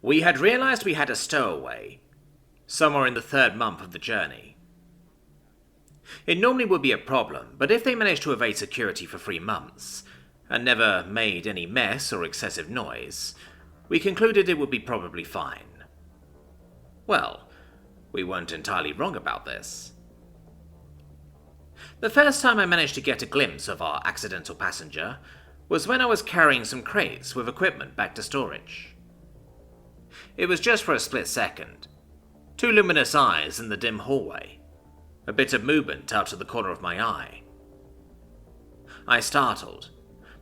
We had realized we had a stowaway, somewhere in the third month of the journey. It normally would be a problem, but if they managed to evade security for 3 months, and never made any mess or excessive noise, we concluded it would be probably fine. Well, we weren't entirely wrong about this. The first time I managed to get a glimpse of our accidental passenger was when I was carrying some crates with equipment back to storage. It was just for a split second. 2 luminous eyes in the dim hallway. A bit of movement out of the corner of my eye. I startled,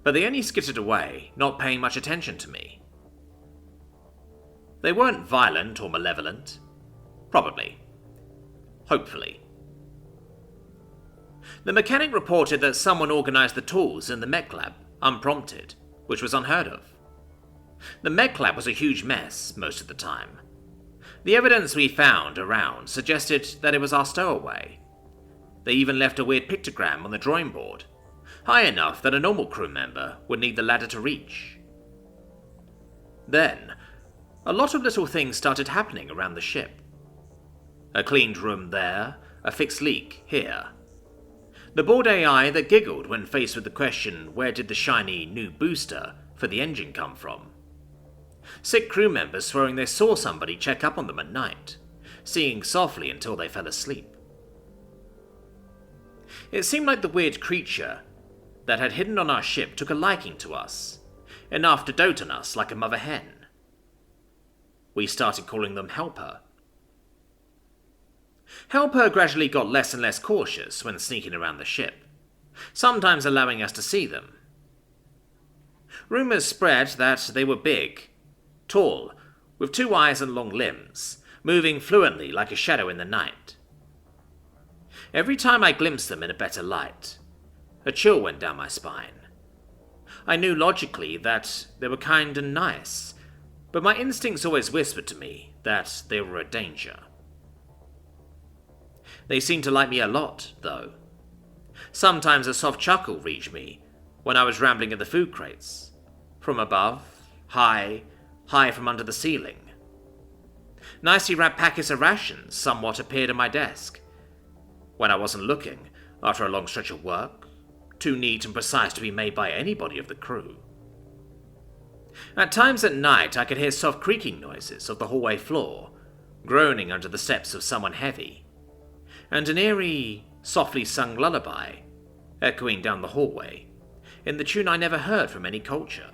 but they only skittered away, not paying much attention to me. They weren't violent or malevolent. Probably. Hopefully. The mechanic reported that someone organized the tools in the mech lab, unprompted, which was unheard of. The mech lab was a huge mess most of the time. The evidence we found around suggested that it was our stowaway. They even left a weird pictogram on the drawing board, high enough that a normal crew member would need the ladder to reach. Then, a lot of little things started happening around the ship. A cleaned room there, a fixed leak here. The bored AI that giggled when faced with the question, where did the shiny new booster for the engine come from? Sick crew members swearing they saw somebody check up on them at night, singing softly until they fell asleep. It seemed like the weird creature that had hidden on our ship took a liking to us, enough to dote on us like a mother hen. We started calling them Helper. Helper gradually got less and less cautious when sneaking around the ship, sometimes allowing us to see them. Rumors spread that they were big, tall, with 2 eyes and long limbs, moving fluently like a shadow in the night. Every time I glimpsed them in a better light, a chill went down my spine. I knew logically that they were kind and nice, but my instincts always whispered to me that they were a danger. They seemed to like me a lot, though. Sometimes a soft chuckle reached me when I was rambling at the food crates. From above, high from under the ceiling. Nicely wrapped packets of rations somewhat appeared on my desk. When I wasn't looking, after a long stretch of work, too neat and precise to be made by anybody of the crew. At times at night I could hear soft creaking noises of the hallway floor, groaning under the steps of someone heavy, and an eerie, softly sung lullaby echoing down the hallway, in the tune I never heard from any culture.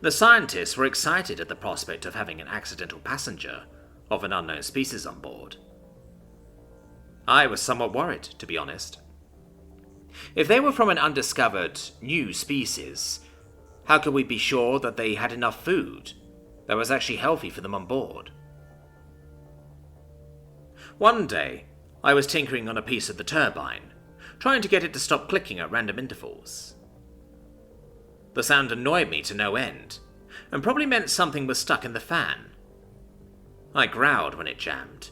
The scientists were excited at the prospect of having an accidental passenger of an unknown species on board. I was somewhat worried, to be honest. If they were from an undiscovered, new species, how could we be sure that they had enough food that was actually healthy for them on board? One day, I was tinkering on a piece of the turbine, trying to get it to stop clicking at random intervals. The sound annoyed me to no end, and probably meant something was stuck in the fan. I growled when it jammed,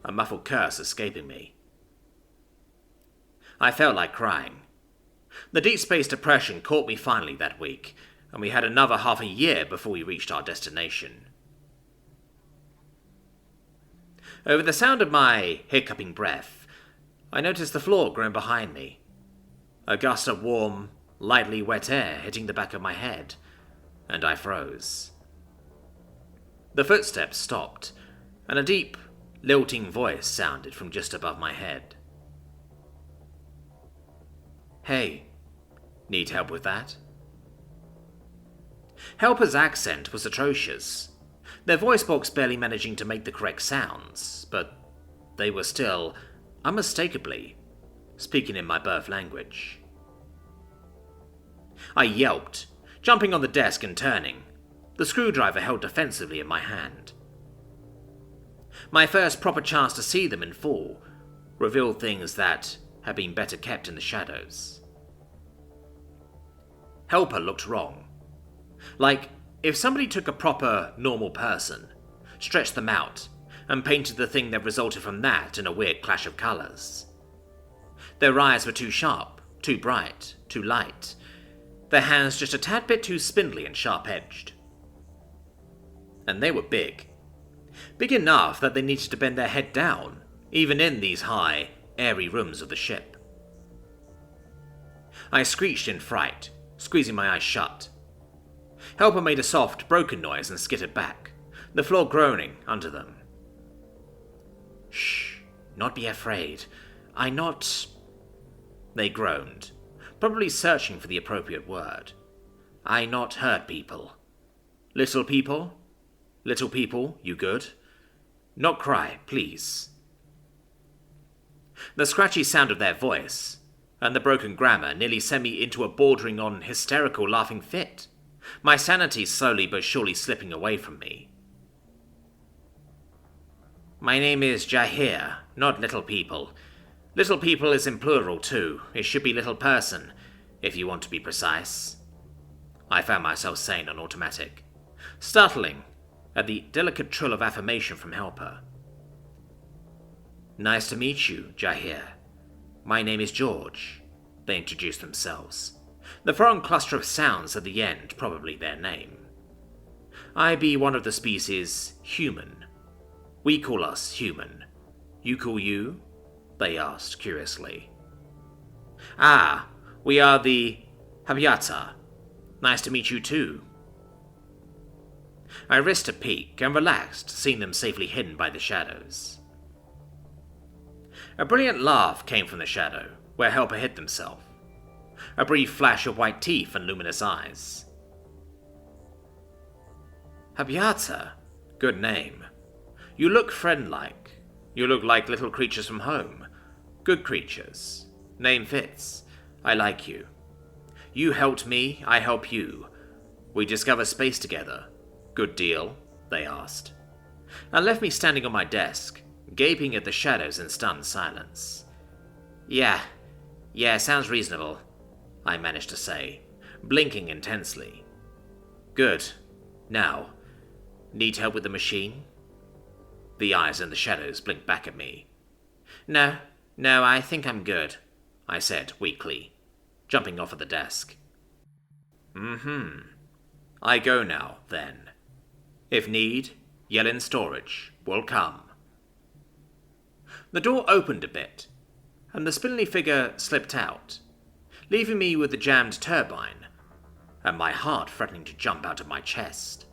a muffled curse escaping me. I felt like crying. The deep space depression caught me finally that week, and we had another half a year before we reached our destination. Over the sound of my hiccuping breath, I noticed the floor groan behind me. A gust of warm, lightly wet air hitting the back of my head, and I froze. The footsteps stopped, and a deep, lilting voice sounded from just above my head. "Hey, need help with that?" Helper's accent was atrocious, their voice box barely managing to make the correct sounds, but they were still, unmistakably, speaking in my birth language. I yelped, jumping on the desk and turning, the screwdriver held defensively in my hand. My first proper chance to see them in full revealed things that had been better kept in the shadows. Helper looked wrong. Like if somebody took a proper, normal person, stretched them out, and painted the thing that resulted from that in a weird clash of colours. Their eyes were too sharp, too bright, too light, their hands just a tad bit too spindly and sharp-edged. And they were big. Big enough that they needed to bend their head down, even in these high, airy rooms of the ship. I screeched in fright, squeezing my eyes shut. Helper made a soft, broken noise and skittered back, the floor groaning under them. "Shh, not be afraid. I not..." They groaned, probably searching for the appropriate word. "I not hurt people. Little people? Little people, you good? Not cry, please." The scratchy sound of their voice, and the broken grammar nearly sent me into a bordering on hysterical laughing fit, my sanity slowly but surely slipping away from me. "My name is Jahir, not little people. Little people is in plural too. It should be little person, if you want to be precise," I found myself saying on automatic, startling at the delicate trill of affirmation from Helper. "Nice to meet you, Jahir. My name is George," they introduced themselves, the foreign cluster of sounds at the end probably their name. "I be one of the species human. We call us human. You call you?" they asked curiously. "Ah, we are the Habyata. Nice to meet you too." I risked a peek and relaxed, seeing them safely hidden by the shadows. A brilliant laugh came from the shadow, where Helper hid himself. A brief flash of white teeth and luminous eyes. "Habyata? Good name. You look friend-like. You look like little creatures from home. Good creatures. Name fits. I like you. You helped me, I help you. We discover space together. Good deal?" they asked, and left me standing on my desk, gaping at the shadows in stunned silence. Yeah, sounds reasonable," I managed to say, blinking intensely. "Good. Now, need help with the machine?" The eyes in the shadows blinked back at me. No, I think I'm good," I said weakly, jumping off at the desk. I go now, then. If need, yell in storage. Will come." The door opened a bit, and the spindly figure slipped out, leaving me with the jammed turbine, and my heart threatening to jump out of my chest.